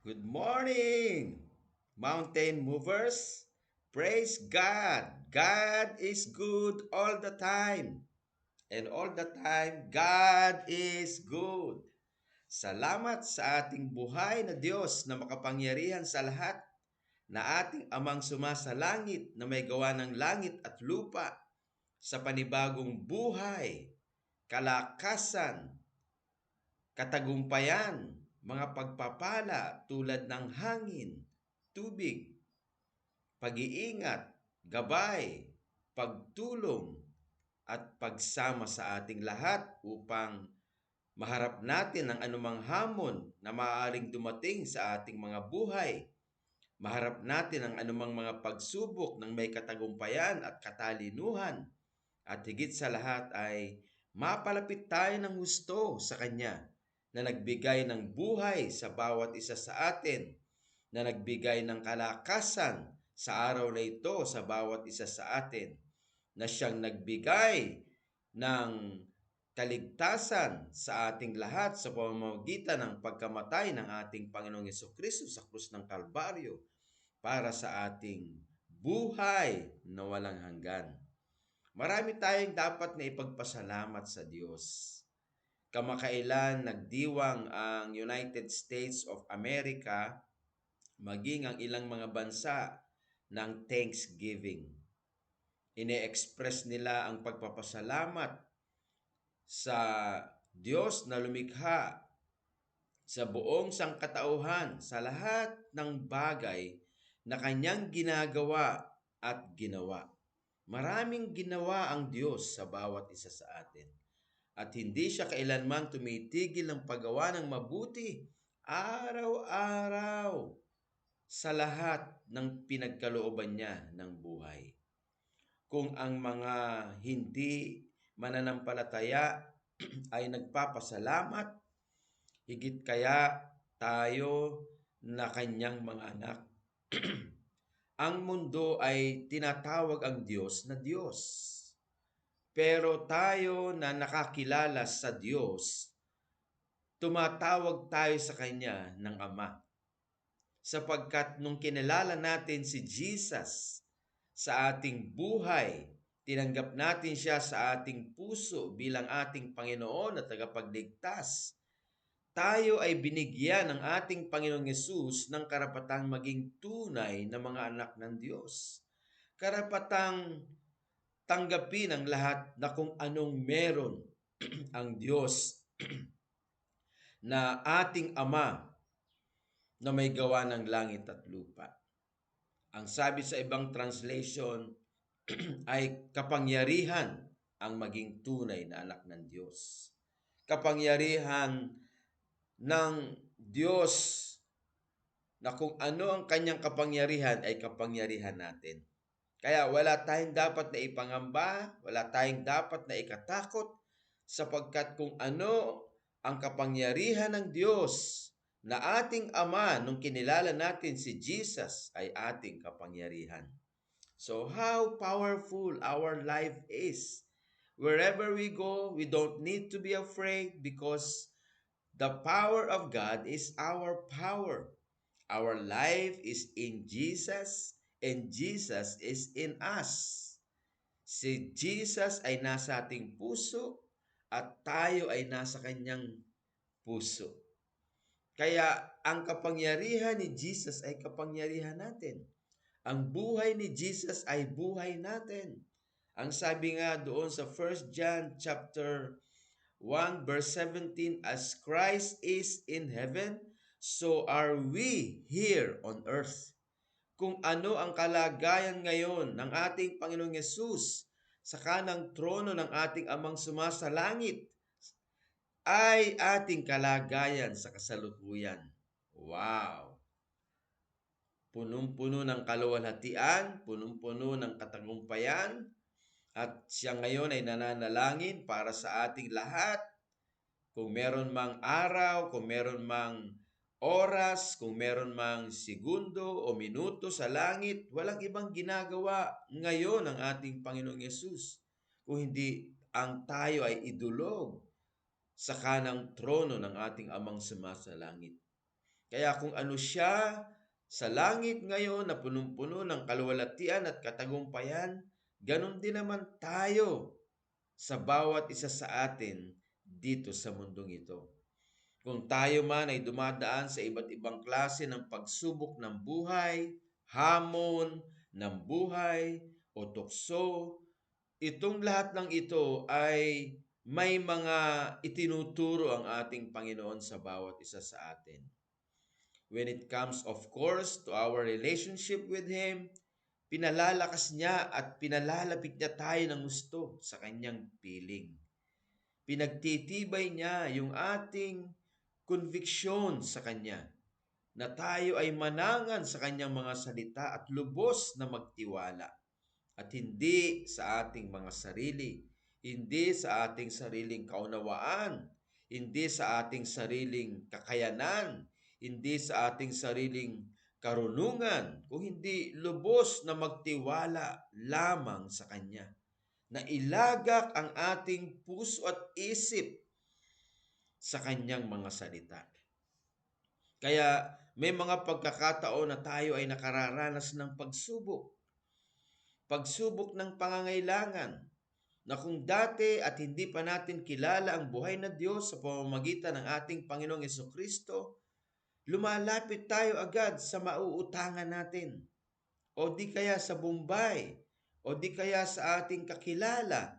Good morning, mountain movers. Praise God. God is good all the time. And all the time, God is good. Salamat sa ating buhay na Diyos na makapangyarihan sa lahat, na ating amang sumasalangit na may gawa ng langit at lupa, sa panibagong buhay, kalakasan, katagumpayan, mga pagpapala tulad ng hangin, tubig, pag-iingat, gabay, pagtulong, at pagsama sa ating lahat upang maharap natin ang anumang hamon na maaaring dumating sa ating mga buhay. Maharap natin ang anumang mga pagsubok ng may katagumpayan at katalinuhan. At higit sa lahat ay mapalapit tayo ng husto sa Kanya na nagbigay ng buhay sa bawat isa sa atin, na nagbigay ng kalakasan sa araw na ito sa bawat isa sa atin, na siyang nagbigay ng kaligtasan sa ating lahat sa pamamagitan ng pagkamatay ng ating Panginoong Hesukristo sa krus ng Kalbaryo para sa ating buhay na walang hanggan. Marami tayong dapat na ipagpasalamat sa Diyos. Kamakailan nagdiwang ang United States of America, maging ang ilang mga bansa, ng Thanksgiving. Ine-express nila ang pagpapasalamat sa Diyos na lumikha sa buong sangkatauhan sa lahat ng bagay na kanyang ginagawa at ginawa. Maraming ginawa ang Diyos sa bawat isa sa atin. At hindi siya kailanman tumitigil ng paggawa ng mabuti araw-araw sa lahat ng pinagkalooban niya ng buhay. Kung ang mga hindi mananampalataya ay nagpapasalamat, higit kaya tayo na kanyang mga anak. Ang mundo ay tinatawag ang Diyos na Diyos. Pero tayo na nakakilala sa Diyos, tumatawag tayo sa Kanya ng Ama. Sapagkat nung kinilala natin si Jesus sa ating buhay, tinanggap natin siya sa ating puso bilang ating Panginoon at tagapagligtas, tayo ay binigyan ng ating Panginoong Yesus ng karapatang maging tunay na mga anak ng Diyos. Karapatang tanggapin ang lahat na kung anong meron ang Diyos na ating Ama na may gawa ng langit at lupa. Ang sabi sa ibang translation ay kapangyarihan ang maging tunay na anak ng Diyos. Kapangyarihan ng Diyos na kung ano ang kanyang kapangyarihan ay kapangyarihan natin. Kaya wala tayong dapat na ipangamba, wala tayong dapat na ikatakot, sapagkat kung ano ang kapangyarihan ng Diyos na ating Ama nung kinilala natin si Jesus ay ating kapangyarihan. So how powerful our life is. Wherever we go, we don't need to be afraid because the power of God is our power. Our life is in Jesus and Jesus is in us. Si Jesus ay nasa ating puso at tayo ay nasa kanyang puso. Kaya ang kapangyarihan ni Jesus ay kapangyarihan natin. Ang buhay ni Jesus ay buhay natin. Ang sabi nga doon sa 1 John chapter 1 verse 17, as Christ is in heaven, so are we here on earth. Kung ano ang kalagayan ngayon ng ating Panginoong Yesus sa kanang trono ng ating Amang sumasalangit, ay ating kalagayan sa kasalukuyan. Wow! Punong-puno ng kaluwalhatian, punong-puno ng katagumpayan, at siya ngayon ay nananalangin para sa ating lahat. Kung meron mang araw, kung meron mang oras, kung meron mang segundo o minuto sa langit, walang ibang ginagawa ngayon ang ating Panginoong Yesus kung hindi ang tayo ay idulog sa kanang trono ng ating Amang sumasalangit. Kaya kung ano siya sa langit ngayon na punong-puno ng kaluwalhatian at katagumpayan, ganon din naman tayo sa bawat isa sa atin dito sa mundong ito. Kung tayo man ay dumadaan sa iba't ibang klase ng pagsubok ng buhay, hamon ng buhay, o tukso, itong lahat ng ito ay may mga itinuturo ang ating Panginoon sa bawat isa sa atin. When it comes, of course, to our relationship with Him, pinalalakas niya at pinalalapit niya tayo ng gusto sa kanyang piling. Pinagtitibay niya yung ating conviction sa kanya na tayo ay manangan sa kanyang mga salita at lubos na magtiwala at hindi sa ating mga sarili, hindi sa ating sariling kaunawaan, hindi sa ating sariling kakayanan, hindi sa ating sariling karunungan, kung hindi lubos na magtiwala lamang sa Kanya, na ilagak ang ating puso at isip sa Kanyang mga salita. Kaya may mga pagkakataon na tayo ay nakararanas ng pagsubok ng pangangailangan, na kung dati at hindi pa natin kilala ang buhay na Diyos sa pamamagitan ng ating Panginoong Jesucristo, lumalapit tayo agad sa mauutangan natin, o di kaya sa Bombay, o di kaya sa ating kakilala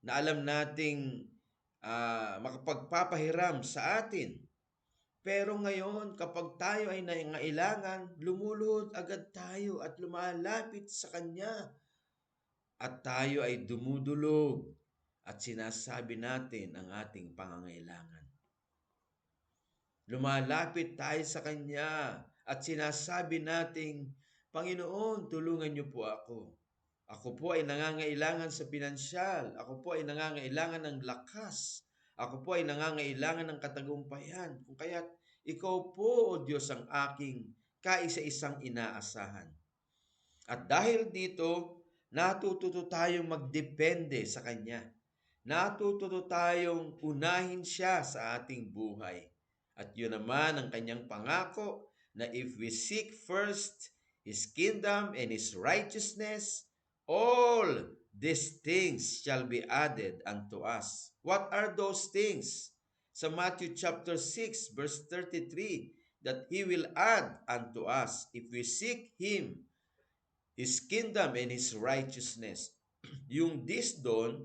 na alam nating makapagpapahiram sa atin. Pero ngayon, kapag tayo ay nangailangan, lumuluhod agad tayo at lumalapit sa Kanya. At tayo ay dumudulog at sinasabi natin ang ating pangangailangan. Lumalapit tayo sa Kanya at sinasabi nating, Panginoon, tulungan niyo po ako. Ako po ay nangangailangan sa pinansyal. Ako po ay nangangailangan ng lakas. Ako po ay nangangailangan ng katagumpayan. Kung kaya't ikaw po, O Diyos, ang aking kaisa-isang inaasahan. At dahil dito, natututo tayong magdepende sa Kanya. Natututo tayong unahin siya sa ating buhay. At yun naman ang Kanyang pangako na if we seek first His kingdom and His righteousness, all these things shall be added unto us. What are those things? Sa Matthew chapter 6 verse 33, that He will add unto us if we seek Him, His kingdom and His righteousness. Yung this doon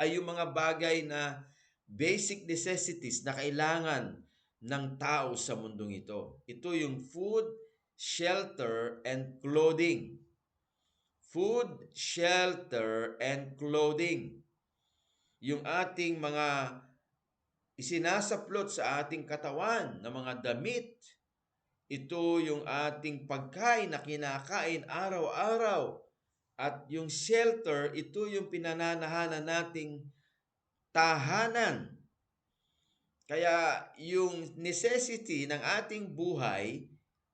ay yung mga bagay na basic necessities na kailangan ng tao sa mundong ito. Ito yung food, shelter, and clothing. Food, shelter, and clothing. Yung ating mga isinasaplot sa ating katawan na mga damit. Ito yung ating pagkain na kinakain araw-araw. At yung shelter, ito yung pinananahanan nating tahanan. Kaya yung necessity ng ating buhay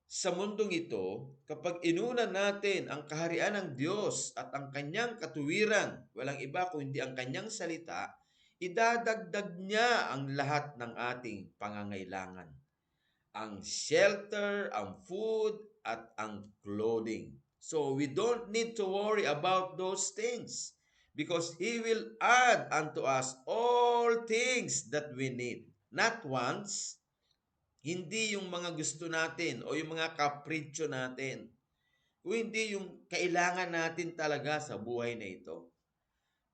sa mundong ito, kapag inunan natin ang kaharian ng Diyos at ang kanyang katuwiran, walang iba kundi ang kanyang salita, idadagdag niya ang lahat ng ating pangangailangan. Ang shelter, ang food, at ang clothing. So we don't need to worry about those things because He will add unto us all things that we need. Not once, hindi yung mga gusto natin o yung mga kapritsyo natin, kung hindi yung kailangan natin talaga sa buhay na ito.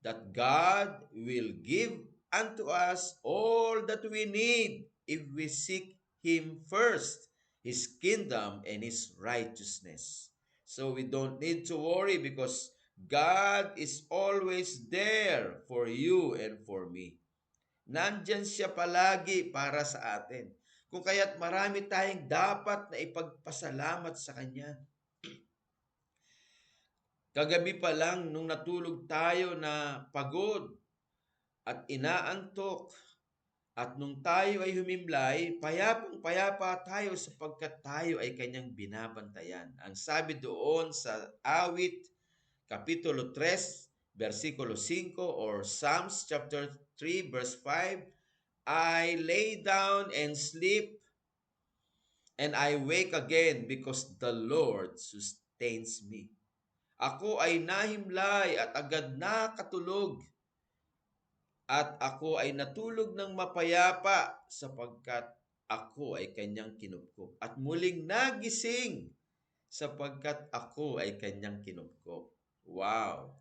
That God will give unto us all that we need if we seek Him first, His kingdom and His righteousness. So we don't need to worry because God is always there for you and for me. Nandyan siya palagi para sa atin. Kung kaya't marami tayong dapat na ipagpasalamat sa Kanya. Kagabi pa lang nung natulog tayo na pagod at inaantok, at nung tayo ay humimlay, payapang-payapa tayo sapagkat tayo ay Kanyang binabantayan. Ang sabi doon sa Awit, Kapitulo 3, versikulo 5, or Psalms chapter 3, verse 5, I lay down and sleep, And I wake again because the Lord sustains me. Ako ay nahimlay at agad nakatulog, at ako ay natulog ng mapayapa sapagkat ako ay kanyang kinupkop. At muling nagising sapagkat ako ay kanyang kinupkop. Wow!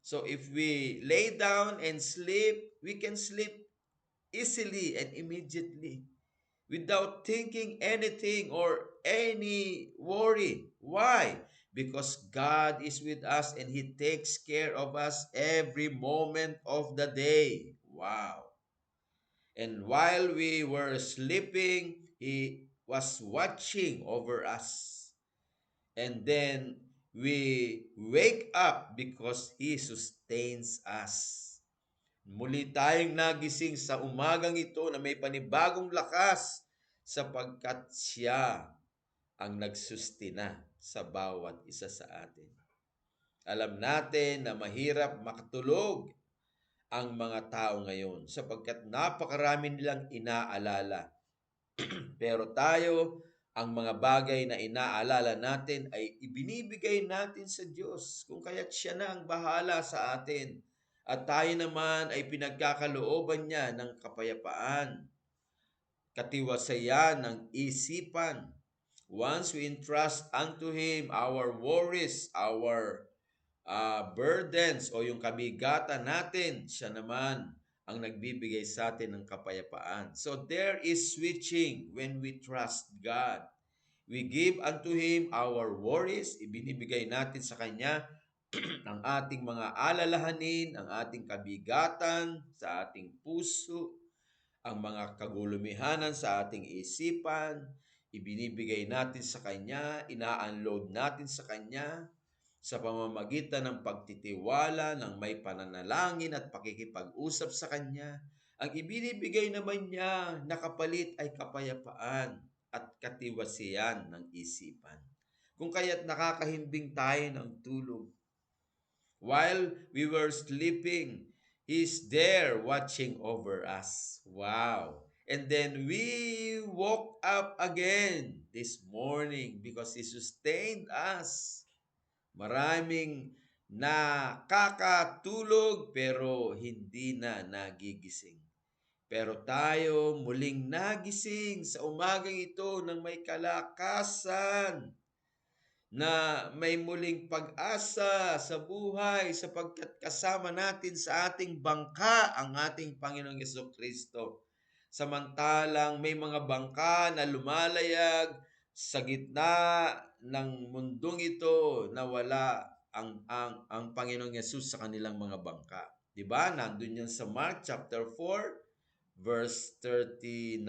So if we lay down and sleep, we can sleep easily and immediately without thinking anything or any worry. Why? Because God is with us and He takes care of us every moment of the day. Wow. And while we were sleeping, He was watching over us. And then we wake up because He sustains us. Muli tayong nagising sa umagang ito na may panibagong lakas sapagkat Siya ang nagsustina sa bawat isa sa atin. Alam natin na mahirap makatulog ang mga tao ngayon sapagkat napakarami nilang inaalala. Pero tayo, ang mga bagay na inaalala natin ay ibinibigay natin sa Diyos, kung kaya't Siya na ang bahala sa atin. At tayo naman ay pinagkakalooban niya ng kapayapaan, katiwasayan ng isipan. Once we entrust unto Him our worries, our burdens o yung kabigatan natin, Siya naman ang nagbibigay sa atin ng kapayapaan. So there is switching when we trust God. We give unto Him our worries, ibinibigay natin sa Kanya ang ating mga alalahanin, ang ating kabigatan sa ating puso, ang mga kagulumihanan sa ating isipan, ibinibigay natin sa Kanya, ina-unload natin sa Kanya sa pamamagitan ng pagtitiwala, ng may pananalangin at pakikipag-usap sa Kanya. Ang ibinibigay naman niya na kapalit ay kapayapaan at katiwasian ng isipan. Kung kaya't nakakahimbing tayo ng tulog. While we were sleeping, He's there watching over us. Wow! And then we woke up again this morning because He sustained us. Maraming nakakatulog pero hindi na nagigising. Pero tayo muling nagising sa umagang ito ng may kalakasan, na may muling pag-asa sa buhay sapagkat kasama natin sa ating bangka ang ating Panginoong Jesucristo. Samantalang may mga bangka na lumalayag sa gitna ng mundong ito na wala ang Panginoong Yesus sa kanilang mga bangka. 'Di ba? Nandun yan sa Mark chapter 4 verse 39.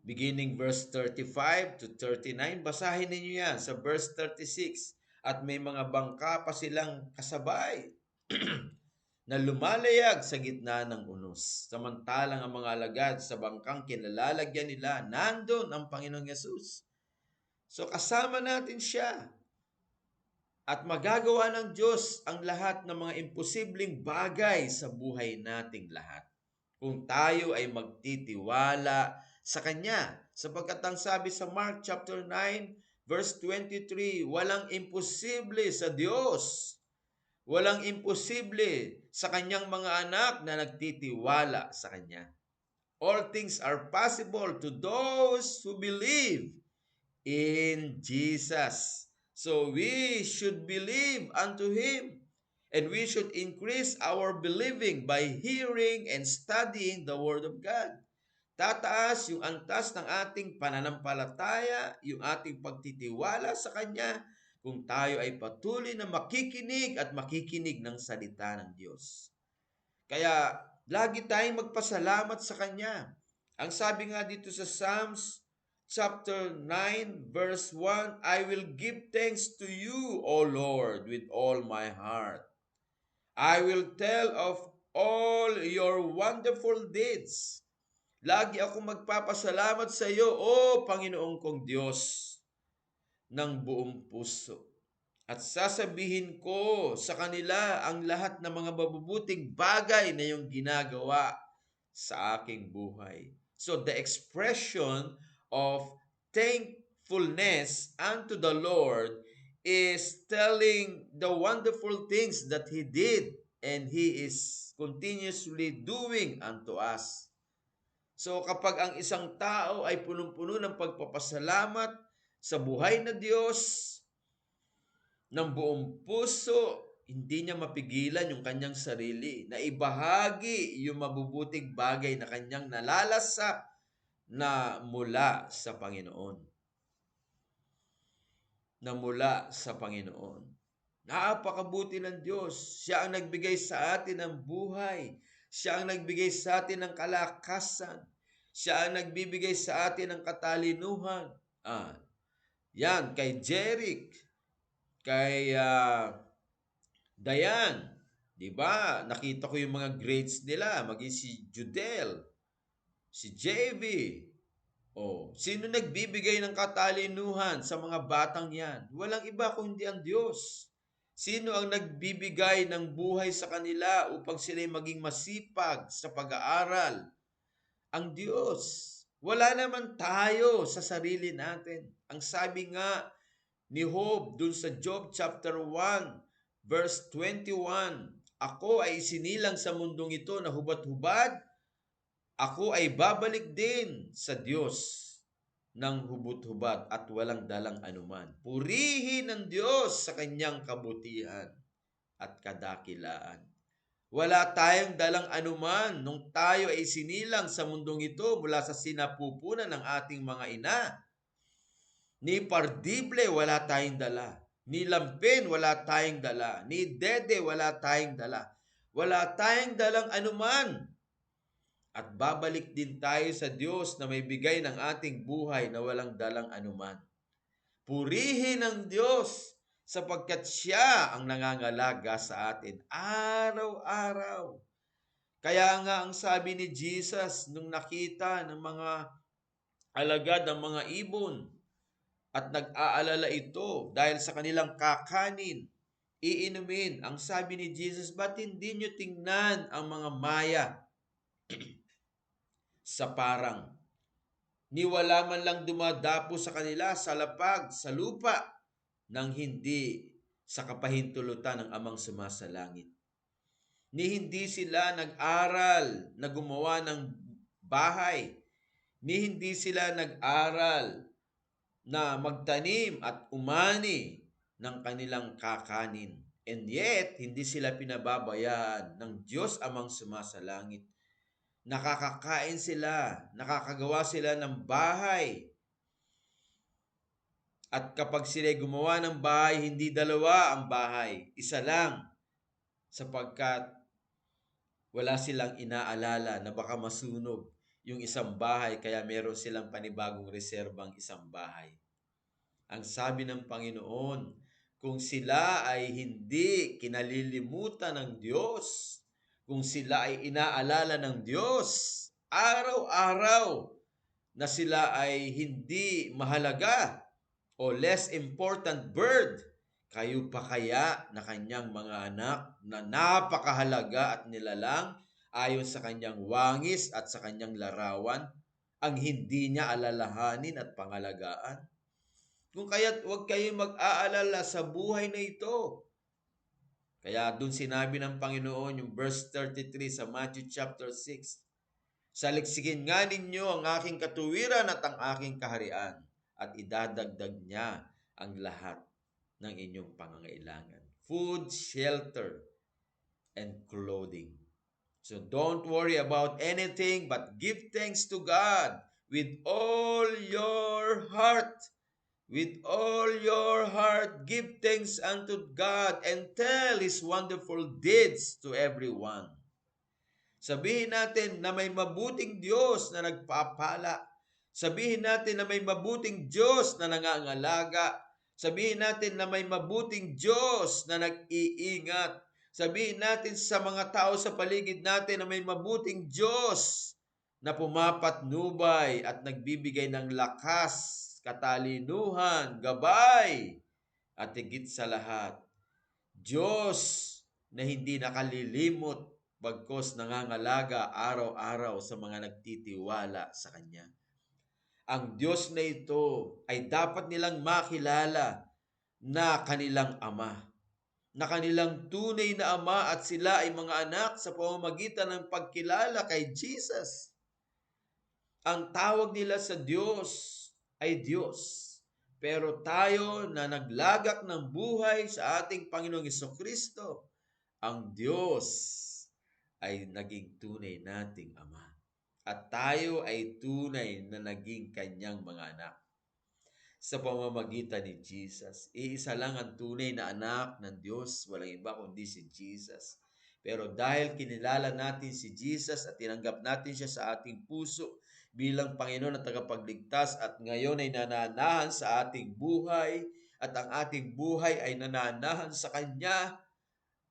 Beginning verse 35 to 39, basahin ninyo yan sa verse 36. At may mga bangka pa silang kasabay na lumalayag sa gitna ng unos. Samantalang ang mga alagad sa bangkang kinalalagyan nila, nandun ang Panginoong Yesus. So kasama natin siya. At magagawa ng Diyos ang lahat ng mga imposibleng bagay sa buhay nating lahat, kung tayo ay magtitiwala sa Kanya. Sapagkat ang sabi sa Mark chapter 9 verse 23, walang imposible sa Diyos. Walang imposible sa Kanyang mga anak na nagtitiwala sa Kanya. All things are possible to those who believe in Jesus. So we should believe unto Him. And we should increase our believing by hearing and studying the Word of God. Tataas yung antas ng ating pananampalataya, yung ating pagtitiwala sa Kanya, kung tayo ay patuloy na makikinig at makikinig ng salita ng Diyos. Kaya lagi tayong magpasalamat sa Kanya. Ang sabi nga dito sa Psalms chapter 9 verse 1, I will give thanks to you, O Lord, with all my heart. I will tell of all your wonderful deeds. Lagi ako magpapasalamat sa iyo, O Panginoong kong Diyos, ng buong puso. At sasabihin ko sa kanila ang lahat ng mga mabubuting bagay na iyong ginagawa sa aking buhay. So the expression of thankfulness unto the Lord is telling the wonderful things that He did and He is continuously doing unto us. So kapag ang isang tao ay punong-puno ng pagpapasalamat sa buhay na Diyos, ng buong puso, hindi niya mapigilan yung kanyang sarili na ibahagi yung mabubuting bagay na kanyang nalalasap na mula sa Panginoon. Na mula sa Panginoon. Napakabuti ng Diyos. Siya ang nagbigay sa atin ng buhay. Siya ang nagbigay sa atin ng kalakasan. Siya ang nagbibigay sa atin ng katalinuhan. Yan, kay Jeric, kay Dayan, di ba? Nakita ko yung mga grades nila, maging si Judel, si JV. Sino nagbibigay ng katalinuhan sa mga batang yan? Walang iba kundi ang Diyos. Sino ang nagbibigay ng buhay sa kanila upang sila'y maging masipag sa pag-aaral? Ang Diyos. Wala naman tayo sa sarili natin. Ang sabi nga ni Job dun sa Job chapter 1 verse 21, ako ay isinilang sa mundong ito na hubad-hubad, ako ay babalik din sa Diyos ng hubot-hubad at walang dalang anuman. Purihin ang Diyos sa kanyang kabutihan at kadakilaan. Wala tayong dalang anuman nung tayo ay sinilang sa mundong ito mula sa sinapupunan ng ating mga ina. Ni pardible, wala tayong dala. Ni lampin, wala tayong dala. Ni dede, wala tayong dala. Wala tayong dalang anuman. At babalik din tayo sa Diyos na may bigay ng ating buhay na walang dalang anuman. Purihin ang Diyos sapagkat Siya ang nangangalaga sa atin araw-araw. Kaya nga ang sabi ni Jesus nung nakita ng mga alagad ng mga ibon at nag-aalala ito dahil sa kanilang kakanin, iinumin. Ang sabi ni Jesus, ba't hindi nyo tingnan ang mga maya sa parang? Ni wala man lang dumadapo sa kanila sa lapag, sa lupa, nang hindi sa kapahintulutan ng Amang sumasalangit. Ni hindi sila nag-aral na gumawa ng bahay. Ni hindi sila nag-aral na magtanim at umani ng kanilang kakanin. And yet, hindi sila pinababayaan ng Diyos Amang sumasalangit. Nakakakain sila, nakakagawa sila ng bahay. At kapag sila gumawa ng bahay, hindi dalawa ang bahay, isa lang. Sapagkat wala silang inaalala na baka masunog yung isang bahay, kaya meron silang panibagong reserbang isang bahay. Ang sabi ng Panginoon, kung sila ay hindi kinalilimutan ng Diyos, kung sila ay inaalala ng Diyos, araw-araw na sila ay hindi mahalaga o less important bird, kayo pa kaya na kanyang mga anak na napakahalaga at nilalang ayon sa kanyang wangis at sa kanyang larawan, ang hindi niya alalahanin at pangalagaan? Kung kaya't huwag kayong mag-aalala sa buhay na ito. Kaya dun sinabi ng Panginoon yung verse 33 sa Matthew chapter 6, saliksikin nga ninyo ang aking katuwiran at ang aking kaharian at idadagdag niya ang lahat ng inyong pangangailangan. Food, shelter, and clothing. So don't worry about anything but give thanks to God with all your heart. With all your heart, give thanks unto God and tell His wonderful deeds to everyone. Sabihin natin na may mabuting Diyos na nagpapala. Sabihin natin na may mabuting Diyos na nangangalaga. Sabihin natin na may mabuting Diyos na nag-iingat. Sabihin natin sa mga tao sa paligid natin na may mabuting Diyos na pumapatnubay at nagbibigay ng lakas, katalinuhan, gabay, at higit sa lahat, Diyos na hindi nakalilimot bagkos nangangalaga araw-araw sa mga nagtitiwala sa Kanya. Ang Diyos na ito ay dapat nilang makilala na kanilang Ama, na kanilang tunay na Ama at sila ay mga anak sa pamamagitan ng pagkilala kay Jesus. Ang tawag nila sa Diyos ay Diyos. Pero tayo na naglagak ng buhay sa ating Panginoong Hesukristo, ang Diyos ay naging tunay nating Ama. At tayo ay tunay na naging Kanyang mga anak sa pamamagitan ni Jesus. Iisa lang ang tunay na anak ng Diyos, walang iba kundi si Jesus. Pero dahil kinilala natin si Jesus at tinanggap natin siya sa ating puso bilang Panginoon at tagapagligtas at ngayon ay nananahan sa ating buhay at ang ating buhay ay nananahan sa Kanya,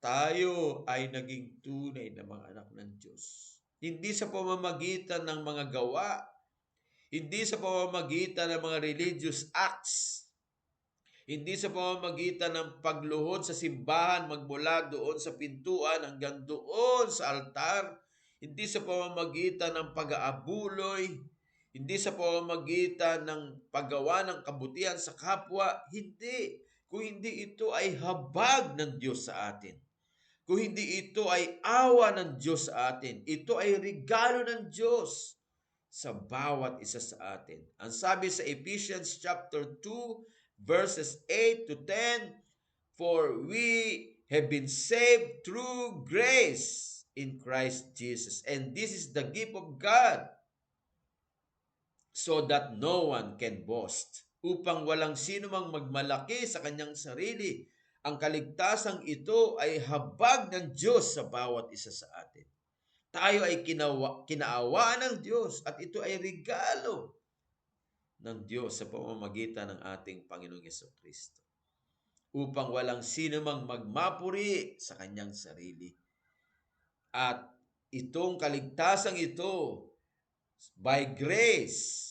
tayo ay naging tunay na mga anak ng Diyos. Hindi sa pamamagitan ng mga gawa, hindi sa pamamagitan ng mga religious acts, hindi sa pamamagitan ng pagluhod sa simbahan magmula doon sa pintuan hanggang doon sa altar, hindi sa pamamagitan ng pag-aabuloy, hindi sa pamamagitan ng paggawa ng kabutihan sa kapwa, hindi. Kung hindi ito ay habag ng Diyos sa atin. Kung hindi ito ay awa ng Diyos sa atin, ito ay regalo ng Diyos sa bawat isa sa atin. Ang sabi sa Ephesians chapter 2, verses 8 to 10, for we have been saved through grace in Christ Jesus. And this is the gift of God, so that no one can boast. Upang walang sino mang magmalaki sa kanyang sarili, ang kaligtasang ito ay habag ng Diyos sa bawat isa sa atin. Tayo ay kinaawaan ng Diyos at ito ay regalo ng Diyos sa pamamagitan ng ating Panginoong Hesukristo. Upang walang sino mang magmapuri sa kanyang sarili. At itong kaligtasang ito, by grace,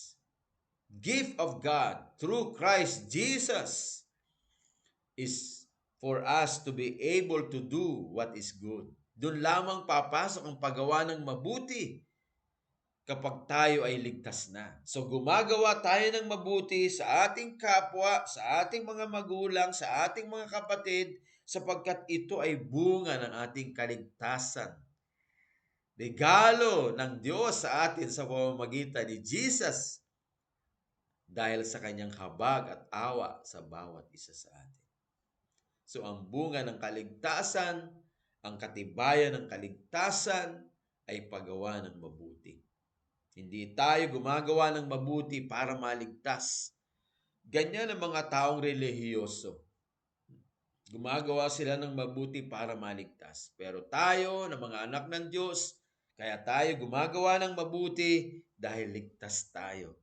gift of God through Christ Jesus, is for us to be able to do what is good. Doon lamang papasok ang paggawa ng mabuti kapag tayo ay ligtas na. So gumagawa tayo ng mabuti sa ating kapwa, sa ating mga magulang, sa ating mga kapatid, sapagkat ito ay bunga ng ating kaligtasan. Regalo ng Diyos sa atin sa pamamagitan ni Jesus dahil sa kanyang habag at awa sa bawat isa sa atin. So ang bunga ng kaligtasan, ang katibayan ng kaligtasan ay paggawa ng mabuti. Hindi tayo gumagawa ng mabuti para maligtas. Ganyan ang mga taong relihiyoso. Gumagawa sila ng mabuti para maligtas. Pero tayo, na mga anak ng Diyos, kaya tayo gumagawa ng mabuti dahil ligtas tayo.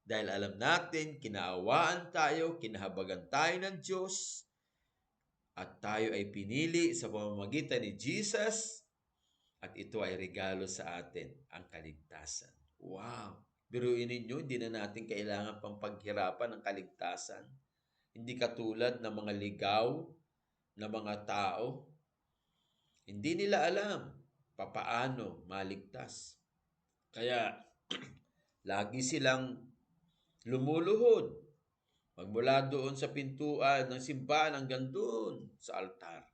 Dahil alam natin, kinaawaan tayo, kinahabagan tayo ng Diyos, at tayo ay pinili sa pamamagitan ni Jesus, at ito ay regalo sa atin, ang kaligtasan. Wow! Biruin ninyo, hindi na natin kailangan pang paghirapan ng kaligtasan. Hindi katulad ng mga ligaw na mga tao. Hindi nila alam papaano maligtas. Kaya, lagi silang lumuluhod magmula doon sa pintuan ng simbahan hanggang doon sa altar.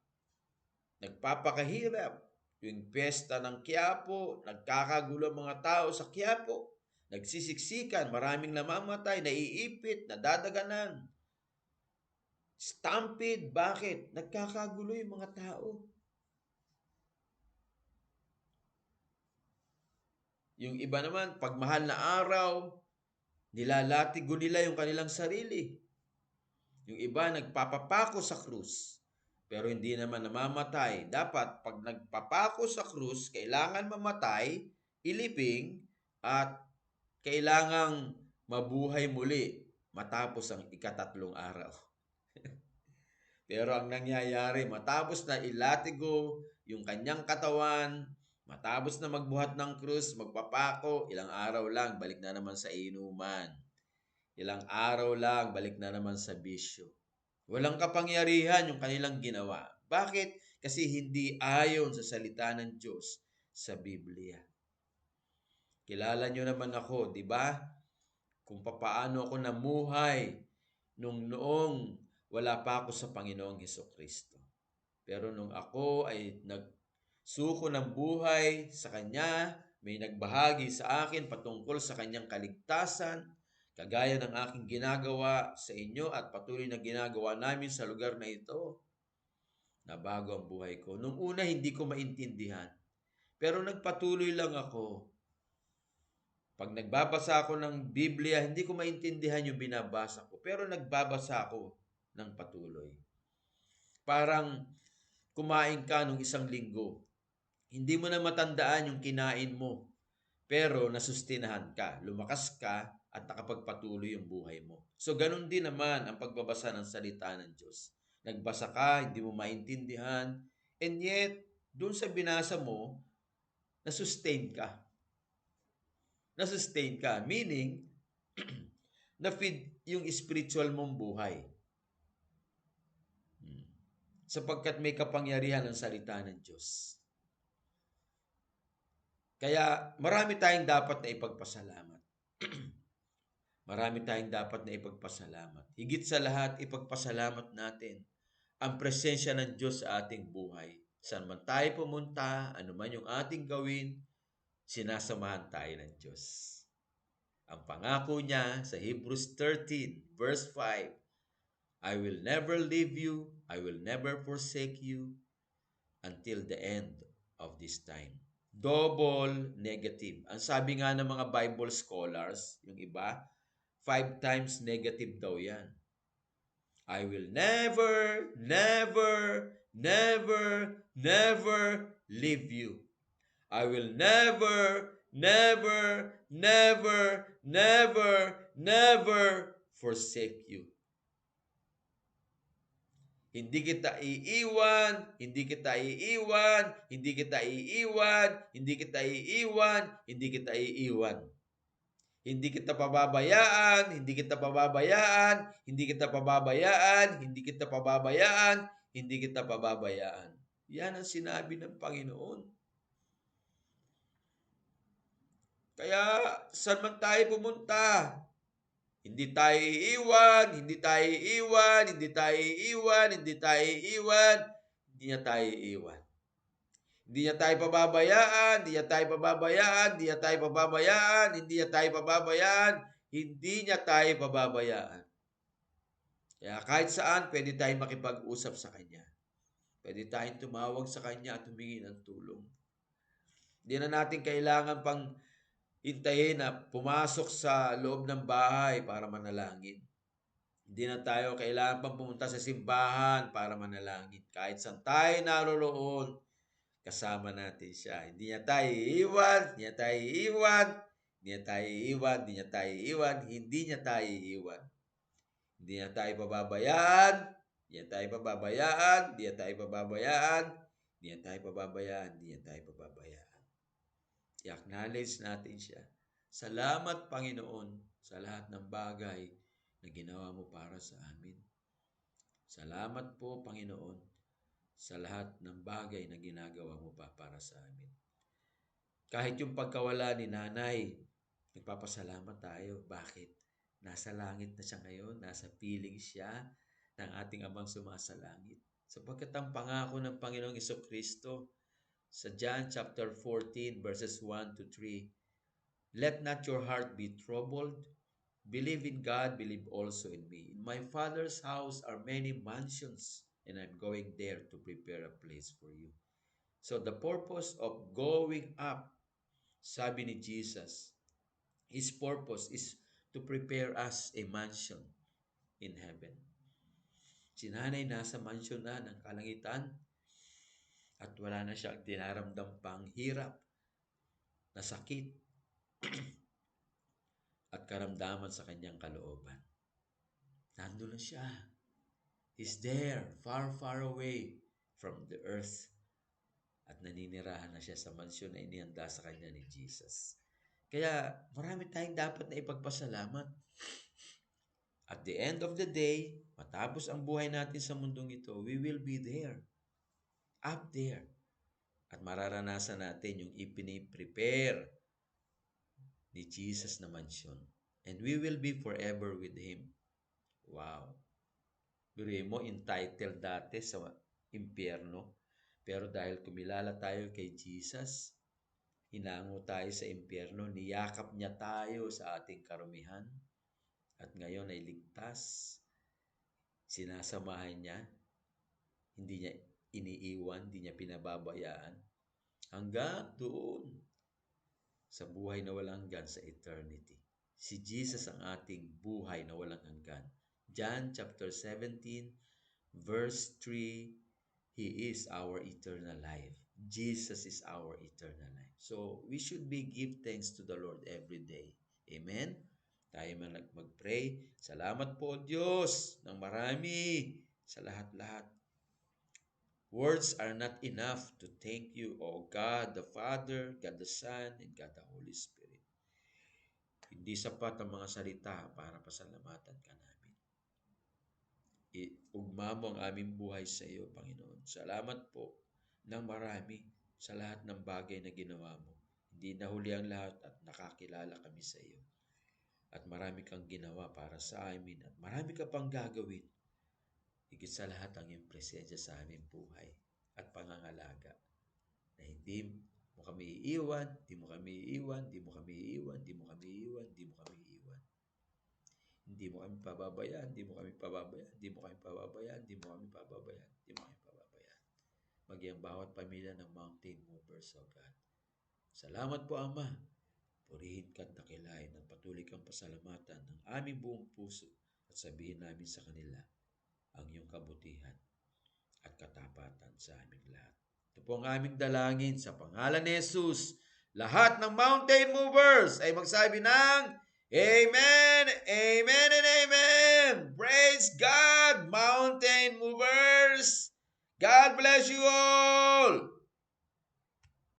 Nagpapakahirap. Yung piyesta ng Quiapo, nagkakagulo ang mga tao sa Quiapo. Nagsisiksikan, maraming namamatay, naiipit, nadadaganan. Stampede, bakit? Nagkakagulo yung mga tao. Yung iba naman, pag mahal na araw, nilalatigo nila yung kanilang sarili. Yung iba, nagpapapako sa krus, pero hindi naman namamatay. Dapat, pag nagpapako sa krus, kailangan mamatay, ilibing, at kailangang mabuhay muli matapos ang ikatatlong araw. Pero ang nangyayari, matapos na ilatigo yung kanyang katawan, matapos na magbuhat ng krus, magpapako, ilang araw lang, balik na naman sa inuman. Ilang araw lang, balik na naman sa bisyo. Walang kapangyarihan yung kanilang ginawa. Bakit? kasi hindi ayon sa salita ng Diyos sa Biblia. Kilala nyo naman ako, di ba? Kung papaano ako namuhay noong wala pa ako sa Panginoong Hesukristo. Pero nung ako ay nagsuko ng buhay sa Kanya, may nagbahagi sa akin patungkol sa Kanyang kaligtasan, kagaya ng aking ginagawa sa inyo at patuloy na ginagawa namin sa lugar na ito, nabago ang buhay ko. Nung una, hindi ko maintindihan. Pero nagpatuloy lang ako. Pag nagbabasa ako ng Biblia, hindi ko maintindihan yung binabasa ko. Pero nagbabasa ako ng patuloy. Parang kumain ka nung isang linggo. Hindi mo na matandaan yung kinain mo. Pero nasustinahan ka, lumakas ka, at nakapagpatuloy yung buhay mo. So, ganun din naman ang pagbabasa ng salita ng Diyos. Nagbasa ka, hindi mo maintindihan, and yet, dun sa binasa mo, nasustain ka. Nasustain ka, meaning, na-feed yung spiritual mong buhay. Sapagkat may kapangyarihan ang salita ng Diyos. Kaya marami tayong dapat na ipagpasalamat. Marami tayong dapat na ipagpasalamat. Higit sa lahat, ipagpasalamat natin ang presensya ng Diyos sa ating buhay. Saan man tayo pumunta, ano man yung ating gawin, sinasamahan tayo ng Diyos. Ang pangako niya sa Hebrews 13 verse 5, I will never leave you, I will never forsake you until the end of this time. Double negative. Ang sabi nga ng mga Bible scholars, yung iba, 5 times negative daw yan. I will never, never, never, never leave you. I will never, never, never, never, never forsake you. Hindi kita iiwan, hindi kita iiwan, hindi kita iiwan, hindi kita iiwan, hindi kita iiwan. Hindi kita pababayaan, hindi kita pababayaan, hindi kita pababayaan, hindi kita pababayaan, hindi kita pababayaan. Yan ang sinabi ng Panginoon. Kaya saan man tayo pumunta, hindi tayo iiwan, hindi tayo iiwan, hindi tayo iiwan, hindi tayo iiwan, hindi niya tayo iiwan. Hindi niya tayo pababayaan, hindi niya tayo pababayaan, hindi niya tayo pababayaan, hindi niya tayo pababayaan, hindi niya tayo pababayaan. Kaya kahit saan, pwede tayong makipag-usap sa Kanya. Pwede tayong tumawag sa Kanya at humingi ng tulong. Hindi na natin kailangan pang hintayin na pumasok sa loob ng bahay para manalangin. Hindi na tayo kailangan pang pumunta sa simbahan para manalangin. Kahit saan tayo naroroon, kasama natin siya. Hindi niya tayo iiwan, hindi niya tayo iiwan, hindi niya tayo iiwan, hindi niya tayo iiwan, hindi niya tayo iiwan. Hindi niya tayo pababayaan, hindi niya tayo pababayaan, hindi niya tayo pababayaan, hindi niya tayo pababayaan, hindi niya tayo pababayaan. I-acknowledge natin siya. Salamat, Panginoon, sa lahat ng bagay na ginawa mo para sa amin. Salamat po, Panginoon, sa lahat ng bagay na ginagawa mo pa para sa amin. Kahit yung pagkawala ni nanay, nagpapasalamat tayo. Bakit? Nasa langit na siya ngayon, nasa piling siya ng ating Amang sumasalangit. Sapagkat ang pangako ng Panginoong Jesucristo sa John chapter 14 verses 1 to 3, let not your heart be troubled. Believe in God, believe also in me. In my Father's house are many mansions, and I'm going there to prepare a place for you. So the purpose of going up, sabi ni Jesus, His purpose is to prepare us a mansion in heaven. Si nanay nasa mansion na ng kalangitan at wala na siyang dinaramdam pang hirap, na sakit, at karamdaman sa kanyang kalooban. Nandun na siya. He's there, far, far away from the earth. At naninirahan na siya sa mansyon na inihanda sa kanya ni Jesus. Kaya marami tayong dapat na ipagpasalamat. At the end of the day, matapos ang buhay natin sa mundong ito, we will be there. up there. At mararanasan natin yung ipiniprepare ni Jesus na mansyon. And we will be forever with Him. Wow. Biruin mo, entitled dati sa impyerno. Pero dahil kumilala tayo kay Jesus, hinango tayo sa impyerno, niyakap niya tayo sa ating karumihan, at ngayon ay ligtas. Sinasamahan niya, hindi niya iniiwan, hindi niya pinababayaan, hanggang doon sa buhay na walang hanggan sa eternity. Si Jesus ang ating buhay na walang hanggan. John chapter 17, verse 3, He is our eternal life. Jesus is our eternal life. So, we should give thanks to the Lord every day. Amen? Tayo man mag-pray. Salamat po, Diyos, ng marami sa lahat-lahat. Words are not enough to thank you, O God the Father, God the Son, and God the Holy Spirit. Hindi sapat ang mga salita para pasalamatan ka namin. Ugma mo ang aming buhay sa iyo, Panginoon. Salamat po ng marami sa lahat ng bagay na ginawa mo. Hindi nahuli ang lahat at nakakilala kami sa iyo. At marami kang ginawa para sa amin at marami ka pang gagawin. Higit sa lahat ang iyong presensya sa aming buhay at pangangalaga na hindi mo kami iiwan, di mo kami iiwan, di mo kami iiwan, di mo kami iiwan, di mo kami iiwan. Hindi mo kami pababayaan, hindi mo kami pababayaan, hindi mo kami pababayaan, hindi mo kami pababayaan, hindi mo kami pababayaan. Maging bawat pamilya ng Mountain Movers, O God. Salamat po, Ama. Purihin ka at dakilain at patuloy kang pasalamatan ng aming buong puso at sabihin namin sa kanila ang iyong kabutihan at katapatan sa aming lahat. Ito po ang aming dalangin sa pangalan ni Jesus. Lahat ng Mountain Movers ay magsabi ng Amen, Amen, and Amen. Praise God, Mountain Movers. God bless you all.